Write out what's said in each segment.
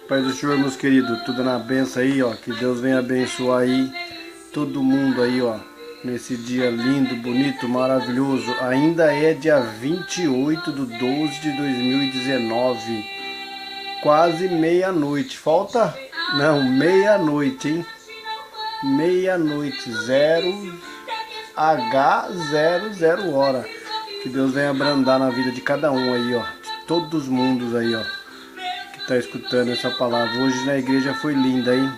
Pai do Senhor, meus queridos, tudo na benção aí, ó. Que Deus venha abençoar aí todo mundo aí, ó. Nesse dia lindo, bonito, maravilhoso. Ainda é dia 28/12/2019. Quase meia-noite. Falta? Não, meia-noite, hein? Meia-noite, 0h00 hora. Que Deus venha abrandar na vida de cada um aí, ó. De todos os mundos aí, ó. Tá escutando essa palavra. Hoje na igreja foi linda, hein?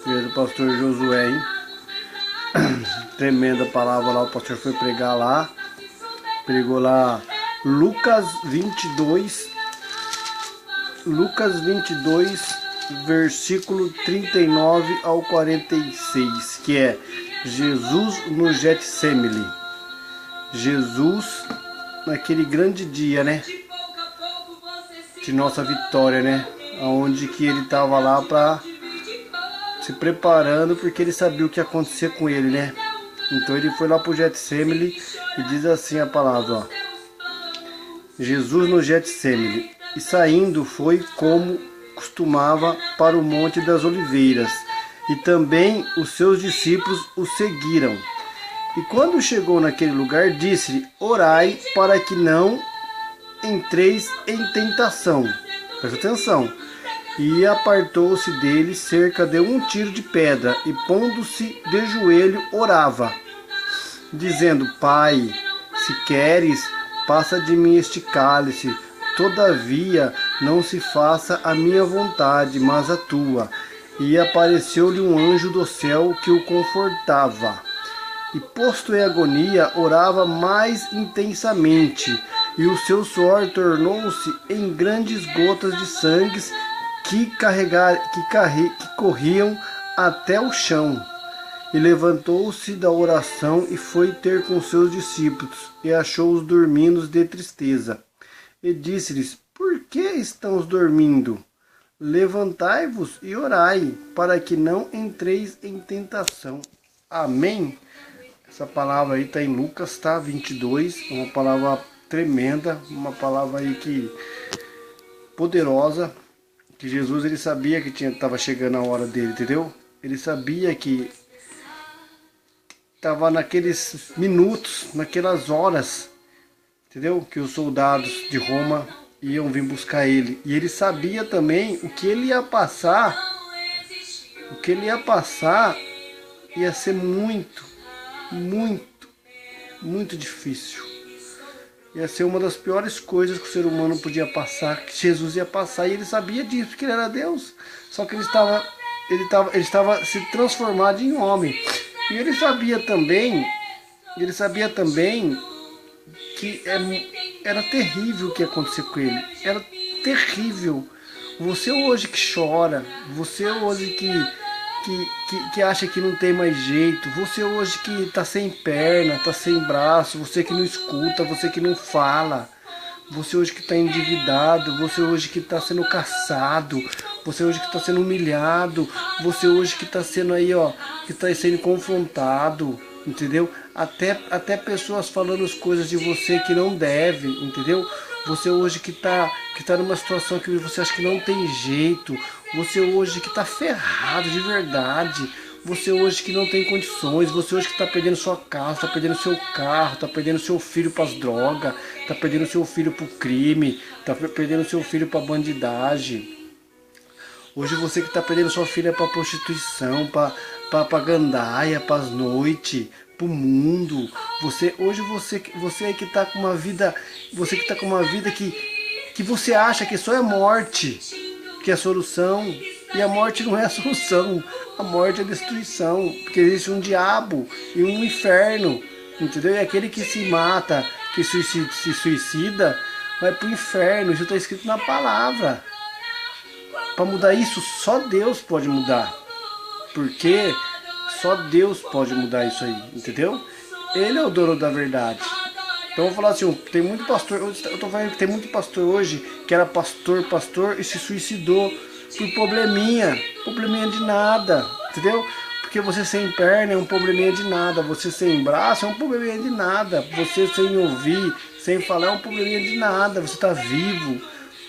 Igreja do pastor Josué, hein? Tremenda palavra lá, o pastor foi pregar lá. Pregou lá Lucas 22, versículo 39 ao 46, que é Jesus no Getsemane. Jesus naquele grande dia, né? De nossa vitória, né? Onde que ele estava lá para se preparando, porque ele sabia o que ia acontecer com ele, né? Então ele foi lá para o Getsemane e diz assim a palavra, ó. Jesus no Getsemane, e saindo foi como costumava para o Monte das Oliveiras, e também os seus discípulos o seguiram. E quando chegou naquele lugar, disse-lhe, orai para que não entreis em tentação. Presta atenção. E apartou-se dele cerca de um tiro de pedra, e pondo-se de joelho, orava, dizendo, Pai, se queres, passa de mim este cálice, todavia não se faça a minha vontade, mas a tua. E apareceu-lhe um anjo do céu que o confortava. E posto em agonia, orava mais intensamente, e o seu suor tornou-se em grandes gotas de sangue que corriam até o chão. E levantou-se da oração e foi ter com seus discípulos, e achou-os dormindo de tristeza. E disse-lhes, por que estão dormindo? Levantai-vos e orai, para que não entreis em tentação. Amém? Essa palavra aí está em Lucas, tá? 22, uma palavra tremenda, uma palavra aí que poderosa, que Jesus ele sabia que estava chegando a hora dele, entendeu? Ele sabia que estava naqueles minutos, naquelas horas, entendeu? Que os soldados de Roma iam vir buscar ele. E ele sabia também o que ele ia passar, ia ser muito, muito, muito difícil. Ia ser uma das piores coisas que o ser humano podia passar, que Jesus ia passar, e ele sabia disso, porque ele era Deus. Só que ele estava se transformado em homem. E ele sabia também que era terrível o que ia acontecer com ele. Era terrível. Você hoje que chora, você hoje que acha que não tem mais jeito, você hoje que está sem perna, está sem braço, você que não escuta, você que não fala, você hoje que está endividado, você hoje que está sendo caçado, você hoje que está sendo humilhado, você hoje que está sendo aí, ó, que está sendo confrontado, entendeu? Até pessoas falando as coisas de você que não deve, entendeu? Você hoje que tá numa situação que você acha que não tem jeito, você hoje que está ferrado de verdade, você hoje que não tem condições, você hoje que está perdendo sua casa, está perdendo seu carro, está perdendo seu filho para as drogas, está perdendo seu filho para o crime, está perdendo seu filho para a bandidagem. Hoje você que está perdendo sua filha para prostituição, para gandaia, para as noites, para o mundo. Você aí que está com uma vida, você que está com uma vida que você acha que só é morte, que é a solução. E a morte não é a solução. A morte é a destruição, porque existe um diabo e um inferno, entendeu? E aquele que se mata, que se suicida, vai para o inferno. Isso está escrito na palavra. Para mudar isso, só Deus pode mudar. Porque só Deus pode mudar isso aí, entendeu? Ele é o dono da verdade. Então eu vou falar assim, tem muito pastor, eu tô falando que tem muito pastor hoje que era pastor e se suicidou por probleminha de nada, entendeu? Porque você sem perna é um probleminha de nada, você sem braço é um probleminha de nada, você sem ouvir, sem falar é um probleminha de nada, você tá vivo.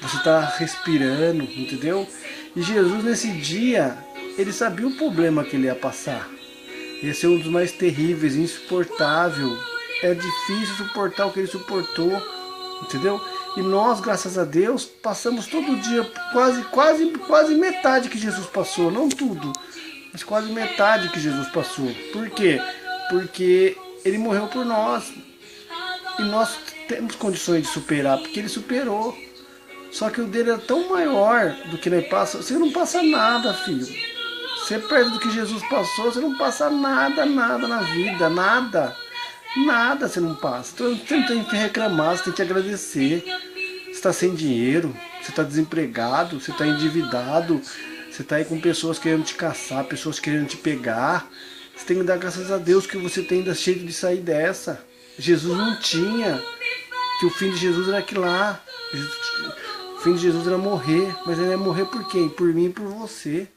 você está respirando, entendeu? E Jesus nesse dia, ele sabia o problema que ele ia passar. Esse é um dos mais terríveis, insuportável. É difícil suportar o que ele suportou, entendeu? E nós, graças a Deus, passamos todo dia quase metade que Jesus passou. Não tudo, mas quase metade que Jesus passou. Por quê? Porque ele morreu por nós. E nós temos condições de superar, porque ele superou. Só que o dele é tão maior do que ele passa. Você não passa nada, filho. Você perde do que Jesus passou, você não passa nada na vida, nada. Nada você não passa. Então você não tem que reclamar, você tem que agradecer. Você está sem dinheiro, você está desempregado, você está endividado, você está aí com pessoas querendo te caçar, pessoas querendo te pegar. Você tem que dar graças a Deus que você tem ainda jeito de sair dessa. Jesus não tinha, que o fim de Jesus era aquilo lá. O fim de Jesus era morrer, mas ele ia morrer por quem? Por mim e por você.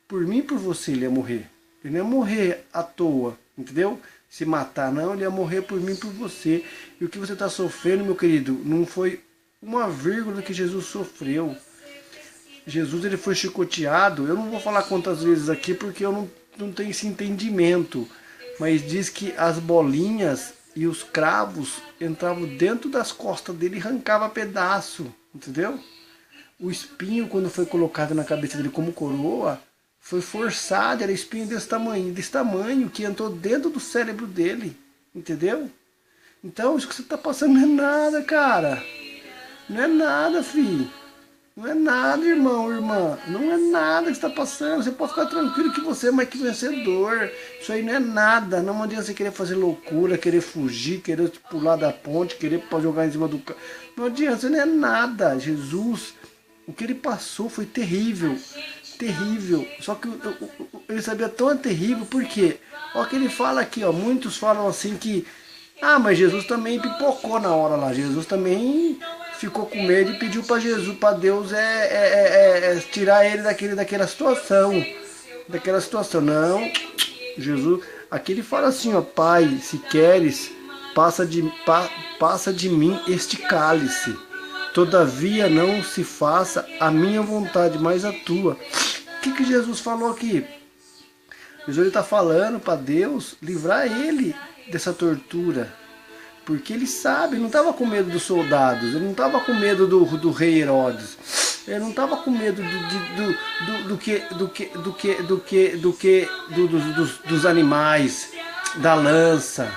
Por mim e por você ele ia morrer. Ele não ia morrer à toa, entendeu? Se matar, não, ele ia morrer por mim e por você. E o que você está sofrendo, meu querido, não foi uma vírgula que Jesus sofreu. Jesus, ele foi chicoteado, eu não vou falar quantas vezes aqui, porque eu não tenho esse entendimento. Mas diz que as bolinhas e os cravos entravam dentro das costas dele e arrancava pedaço, entendeu? O espinho, quando foi colocado na cabeça dele como coroa, foi forçado, era espinho desse tamanho, que entrou dentro do cérebro dele, entendeu? Então, isso que você está passando não é nada, cara. Não é nada, filho. Não é nada, irmão, irmã. Não é nada que você está passando. Você pode ficar tranquilo que você é mais que vencedor. Isso aí não é nada. Não adianta você querer fazer loucura, querer fugir, querer pular da ponte, querer jogar em cima do carro. Não adianta, isso não é nada. Jesus, o que ele passou foi terrível. Terrível. Só que ele sabia tão terrível, por quê? Olha o que ele fala aqui, ó. Muitos falam assim que, mas Jesus também pipocou na hora lá. Jesus também ficou com medo e pediu para Jesus, para Deus tirar ele daquela situação. Daquela situação. Não, Jesus, aqui ele fala assim, ó, Pai, se queres, passa de mim este cálice. Todavia não se faça a minha vontade, mas a tua. O que Jesus falou aqui? Jesus está falando para Deus livrar ele dessa tortura. Porque ele sabe, ele não estava com medo dos soldados, ele não estava com medo do rei Herodes. Ele não estava com medo dos animais, da lança,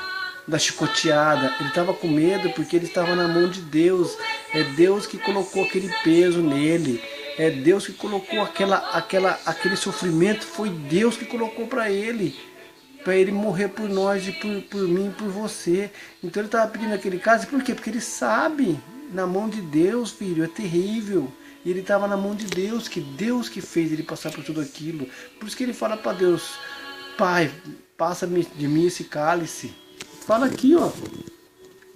da chicoteada. Ele estava com medo porque ele estava na mão de Deus. É Deus que colocou aquele peso nele. É Deus que colocou aquele sofrimento. Foi Deus que colocou para ele morrer por nós e por mim e por você. Então ele estava pedindo aquele caso. Por quê? Porque ele sabe, na mão de Deus, filho, é terrível. E ele estava na mão de Deus que fez ele passar por tudo aquilo. Por isso que ele fala para Deus, Pai, passa de mim esse cálice. Fala aqui, ó.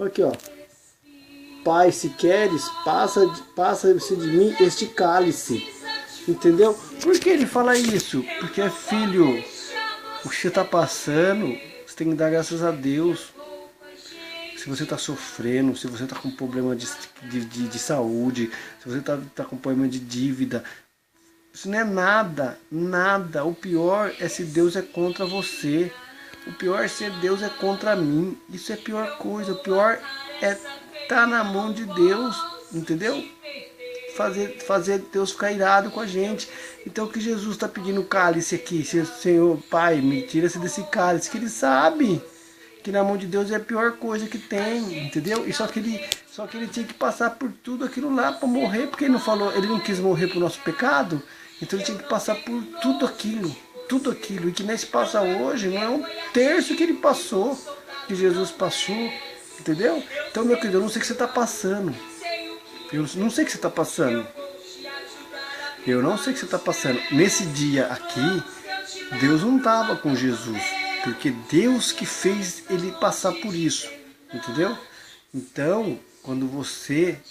Aqui, ó. Pai, se queres, passa-se de mim este cálice. Entendeu? Por que ele fala isso? Porque, filho, o que você está passando, você tem que dar graças a Deus. Se você está sofrendo, se você está com problema de saúde, se você está com problema de dívida, isso não é nada. O pior é se Deus é contra você. O pior é se Deus é contra mim. Isso é a pior coisa. O pior é estar na mão de Deus, entendeu? Fazer Deus ficar irado com a gente. Então o que Jesus está pedindo o cálice aqui? Senhor, Pai, me tira-se desse cálice, que ele sabe que na mão de Deus é a pior coisa que tem, entendeu? E só que ele tinha que passar por tudo aquilo lá para morrer, porque ele não quis morrer por nosso pecado, então ele tinha que passar por tudo aquilo, e que nesse passa hoje não é um terço que ele passou, que Jesus passou, entendeu? Então, meu querido, eu não sei o que você está passando. Eu não sei o que você está passando. Eu não sei o que você está passando. Nesse dia aqui, Deus não estava com Jesus. Porque Deus que fez ele passar por isso. Entendeu? Então, quando você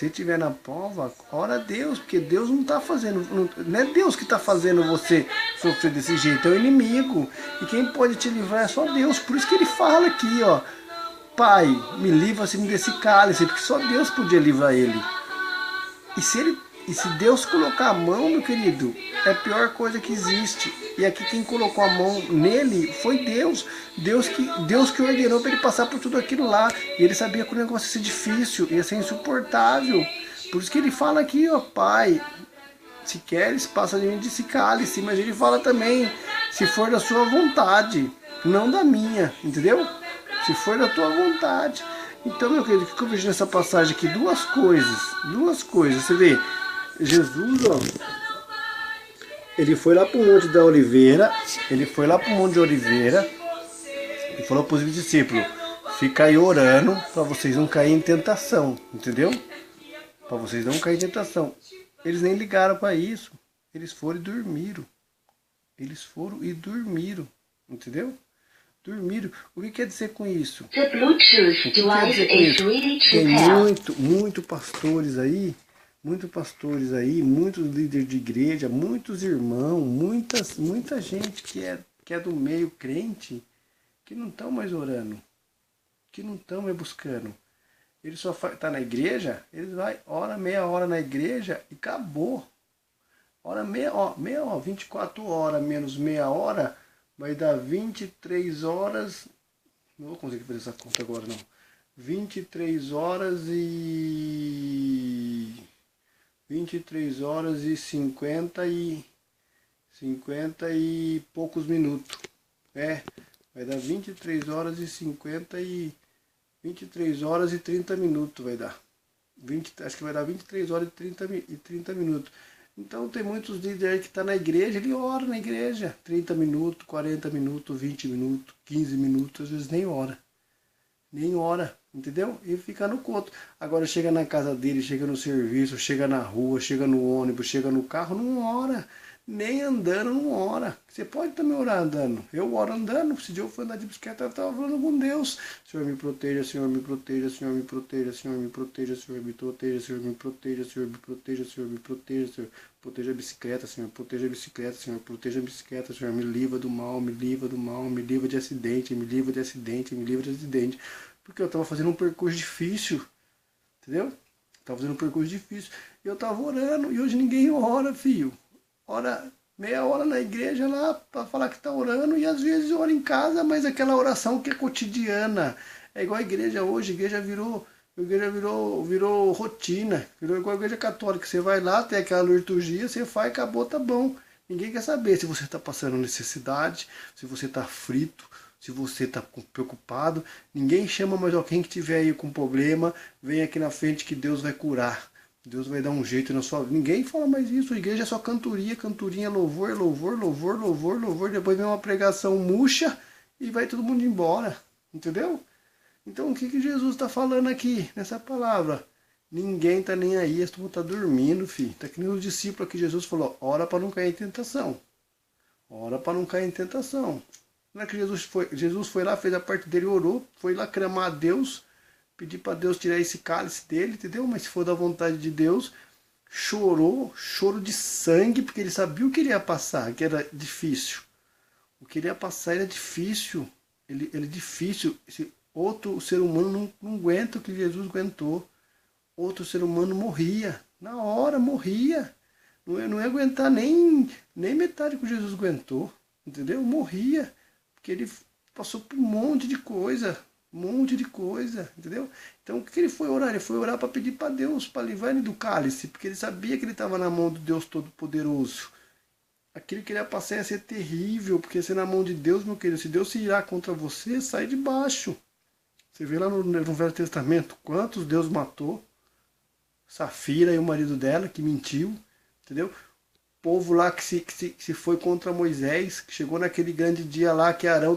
estiver na prova, ora a Deus. Porque Deus não está fazendo. Não é Deus que está fazendo você sofrer desse jeito. É o inimigo. E quem pode te livrar é só Deus. Por isso que ele fala aqui, ó. Pai, me livra-se desse cálice, porque só Deus podia livrar ele. E se Deus colocar a mão, meu querido, é a pior coisa que existe. E aqui quem colocou a mão nele foi Deus. Deus que ordenou para ele passar por tudo aquilo lá. E ele sabia que o negócio ia ser difícil, ia ser insuportável. Por isso que ele fala aqui, ó, Pai, se queres, passa de mim desse cálice. Mas ele fala também, se for da sua vontade, não da minha, entendeu? Se for da tua vontade. Então, meu querido, o que eu vejo nessa passagem aqui? Duas coisas. Você vê, Jesus, ó, ele foi lá para o Monte da Oliveira, e falou para os discípulos, fica aí orando para vocês não caírem em tentação, entendeu? Para vocês não caírem em tentação. Eles nem ligaram para isso, eles foram e dormiram, entendeu? Dormiram. O que quer dizer com isso? O que quer dizer com isso? Tem muitos pastores aí, muitos líderes de igreja, muitos irmãos, muita gente que é do meio crente, que não estão mais orando, que não estão mais buscando. Ele só tá na igreja, eles vai, ora meia hora na igreja e acabou. Ora meia hora, 24 horas menos meia hora, vai dar 23 horas, não vou conseguir fazer essa conta agora não, 23 horas e 50 e poucos minutos, vai dar 23 horas e 30 minutos vai dar, acho que vai dar 23 horas e 30 minutos. Então tem muitos líderes aí que estão na igreja, ele ora na igreja, 30 minutos, 40 minutos, 20 minutos, 15 minutos, às vezes nem ora, entendeu? E fica no conto. Agora chega na casa dele, chega no serviço, chega na rua, chega no ônibus, chega no carro, não ora. Nem andando não ora. Você pode também orar andando. Eu oro andando. Se eu for andar de bicicleta, eu estava falando com Deus. Senhor me proteja, Senhor me proteja, Senhor me proteja, Senhor me proteja, Senhor me proteja, Senhor me proteja, Senhor me proteja, Senhor me proteja, Senhor. Proteja a bicicleta, Senhor. Proteja a bicicleta, Senhor. Proteja a bicicleta, Senhor. Me livra do mal, me livra do mal, me livra de acidente, me livra de acidente, me livra de acidente. Porque eu estava fazendo um percurso difícil. Entendeu? Estava fazendo um percurso difícil. E eu estava orando. E hoje ninguém ora, filho. Ora meia hora na igreja lá para falar que está orando, e às vezes ora em casa, mas aquela oração que é cotidiana. É igual a igreja hoje, a igreja virou rotina, virou igual a igreja católica. Você vai lá, tem aquela liturgia, você faz, acabou, tá bom. Ninguém quer saber se você está passando necessidade, se você está frito, se você está preocupado. Ninguém chama mais alguém que tiver aí com problema, vem aqui na frente que Deus vai curar. Deus vai dar um jeito na sua vida. Ninguém fala mais isso. A igreja é só cantoria, louvor. Depois vem uma pregação murcha e vai todo mundo embora. Entendeu? Então o que Jesus está falando aqui nessa palavra? Ninguém está nem aí. Todo mundo está dormindo, filho. Está que nem os discípulos que Jesus falou: ora para não cair em tentação. Ora para não cair em tentação. Não é que Jesus foi lá, fez a parte dele, orou, foi lá clamar a Deus, pedir para Deus tirar esse cálice dele, entendeu? Mas se for da vontade de Deus, chorou, choro de sangue, porque ele sabia o que ele ia passar, que era difícil. O que ele ia passar era difícil. Ele é difícil. Outro ser humano não aguenta o que Jesus aguentou. Outro ser humano morria. Na hora morria. Não ia aguentar nem metade que Jesus aguentou. Entendeu? Morria. Porque ele passou por um monte de coisa, entendeu? Então o que ele foi orar? Ele foi orar para pedir para Deus, para livrar ele do cálice, porque ele sabia que ele estava na mão do Deus Todo-Poderoso. Aquilo que ele ia passar ia ser terrível, porque ser na mão de Deus, meu querido, se Deus se irá contra você, sai de baixo. Você vê lá no Velho Testamento quantos Deus matou. Safira e o marido dela, que mentiu, entendeu? Povo lá que se foi contra Moisés, que chegou naquele grande dia lá que Arão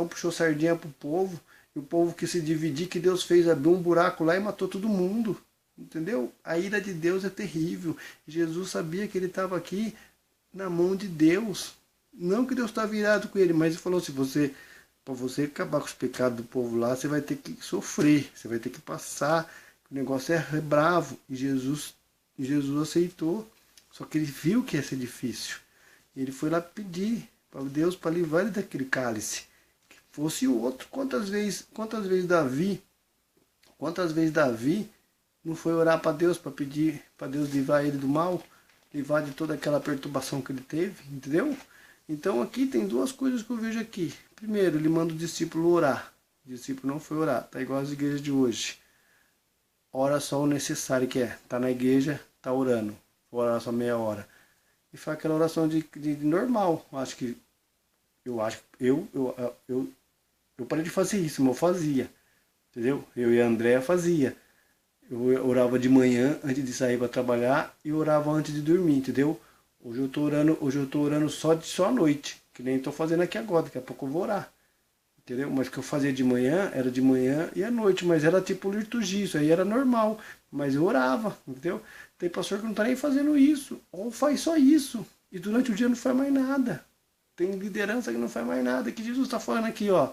puxou sardinha pro povo, e o povo que se dividir, que Deus fez abrir um buraco lá e matou todo mundo, entendeu? A ira de Deus é terrível. Jesus sabia que ele estava aqui na mão de Deus, não que Deus estava virado com ele, mas ele falou: para você acabar com os pecados do povo lá, você vai ter que sofrer, você vai ter que passar, o negócio é bravo. E Jesus aceitou. Só que ele viu que ia ser difícil. Ele foi lá pedir para Deus para livrar ele daquele cálice. Que fosse o outro. Quantas vezes Davi Não foi orar para Deus, para pedir para Deus livrar ele do mal, livrar de toda aquela perturbação que ele teve, entendeu? Então aqui tem duas coisas que eu vejo aqui. Primeiro, ele manda o discípulo orar. O discípulo não foi orar, tá igual as igrejas de hoje. Ora só o necessário que é. Tá na igreja, tá orando. Vou orar só meia hora. E faz aquela oração de normal. Eu parei de fazer isso, mas eu fazia. Entendeu? Eu e a Andréa fazia. Eu orava de manhã antes de sair para trabalhar e orava antes de dormir, entendeu? Hoje eu tô orando só à noite, que nem estou fazendo aqui agora, daqui a pouco eu vou orar. Entendeu? Mas o que eu fazia de manhã era de manhã e à noite, mas era tipo liturgia, isso aí era normal, mas eu orava, entendeu? Tem pastor que não está nem fazendo isso, ou faz só isso, e durante o dia não faz mais nada. Tem liderança que não faz mais nada, que Jesus está falando aqui, ó,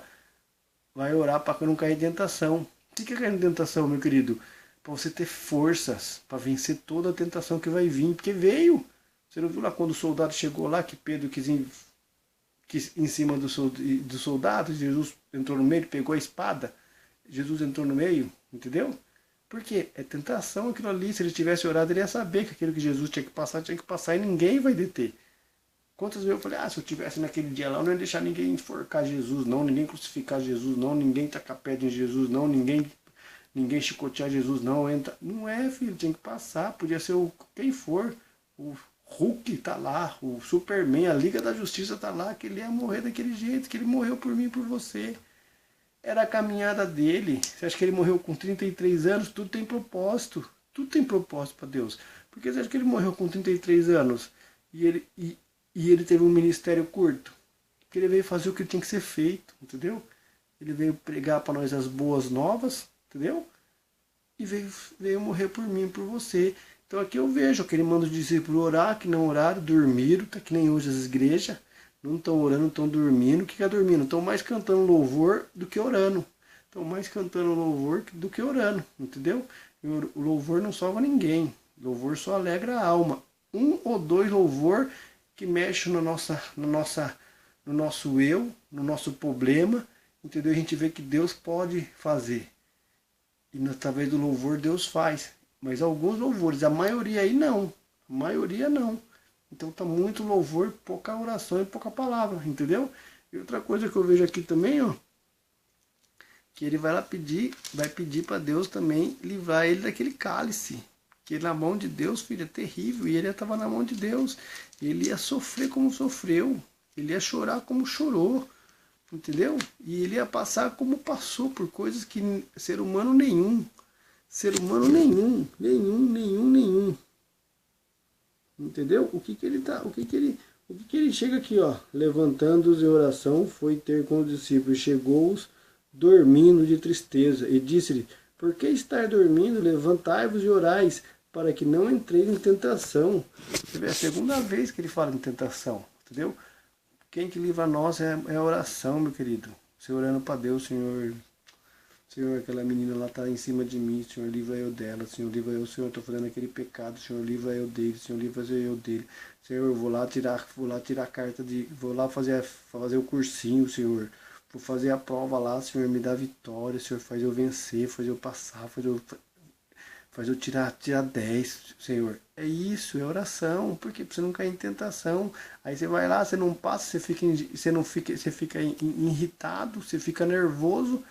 vai orar para não cair em tentação. O que é cair em tentação, meu querido? Para você ter forças para vencer toda a tentação que vai vir, porque veio. Você não viu lá quando o soldado chegou lá, que Pedro quis em cima do soldado, Jesus entrou no meio, pegou a espada, Jesus entrou no meio, entendeu? Porque é tentação aquilo ali, se ele tivesse orado, ele ia saber que aquilo que Jesus tinha que passar e ninguém vai deter. Quantas vezes eu falei, se eu tivesse naquele dia lá, eu não ia deixar ninguém enforcar Jesus, não, ninguém crucificar Jesus, não, ninguém tacar pedra em Jesus, não, ninguém chicotear Jesus, não, entra. Não é, filho, tinha que passar, podia ser quem for, o Hulk tá lá, o Superman, a Liga da Justiça tá lá, que ele ia morrer daquele jeito, que ele morreu por mim e por você. Era a caminhada dele. Você acha que ele morreu com 33 anos? Tudo tem propósito. Tudo tem propósito para Deus. Porque você acha que ele morreu com 33 anos e ele teve um ministério curto? Porque ele veio fazer o que tinha que ser feito, entendeu? Ele veio pregar para nós as boas novas, entendeu? E veio morrer por mim e por você. Então aqui eu vejo que ele manda os discípulos orar, que não oraram, dormiram, tá que nem hoje as igrejas. Não estão orando, não estão dormindo. O que é dormindo? Estão mais cantando louvor do que orando. Estão mais cantando louvor do que orando, entendeu? E o louvor não salva ninguém. O louvor só alegra a alma. Um ou dois louvor que mexe no nosso eu, no nosso problema, entendeu? A gente vê que Deus pode fazer. E através do louvor Deus faz. Mas alguns louvores, a maioria aí não. A maioria não. Então tá muito louvor, pouca oração e pouca palavra, entendeu? E outra coisa que eu vejo aqui também, ó, que ele vai pedir para Deus também livrar ele daquele cálice. Que na mão de Deus, filho, é terrível. E ele estava na mão de Deus. Ele ia sofrer como sofreu. Ele ia chorar como chorou. Entendeu? E ele ia passar como passou por coisas que ser humano nenhum. Entendeu? O que ele chega aqui, ó, levantando-os em oração, foi ter com os discípulos, chegou-os dormindo de tristeza, e disse-lhe, por que estar dormindo? Levantai-vos e orais, para que não entreis em tentação. Você vê, é a segunda vez que ele fala em tentação, entendeu? Quem que livra nós é a oração, meu querido. Você orando para Deus, Senhor, aquela menina lá está em cima de mim, Senhor, livra eu dela, Senhor, livra eu, Senhor, estou fazendo aquele pecado, Senhor, livra eu dele, Senhor, livra eu dele. Senhor, eu vou lá tirar a carta vou lá fazer o cursinho, Senhor, vou fazer a prova lá, Senhor, me dá vitória, Senhor, faz eu vencer, faz eu passar, faz eu tirar 10, Senhor. É isso, é oração, porque você não cair em tentação. Aí você vai lá, você não passa, você fica irritado, você fica nervoso.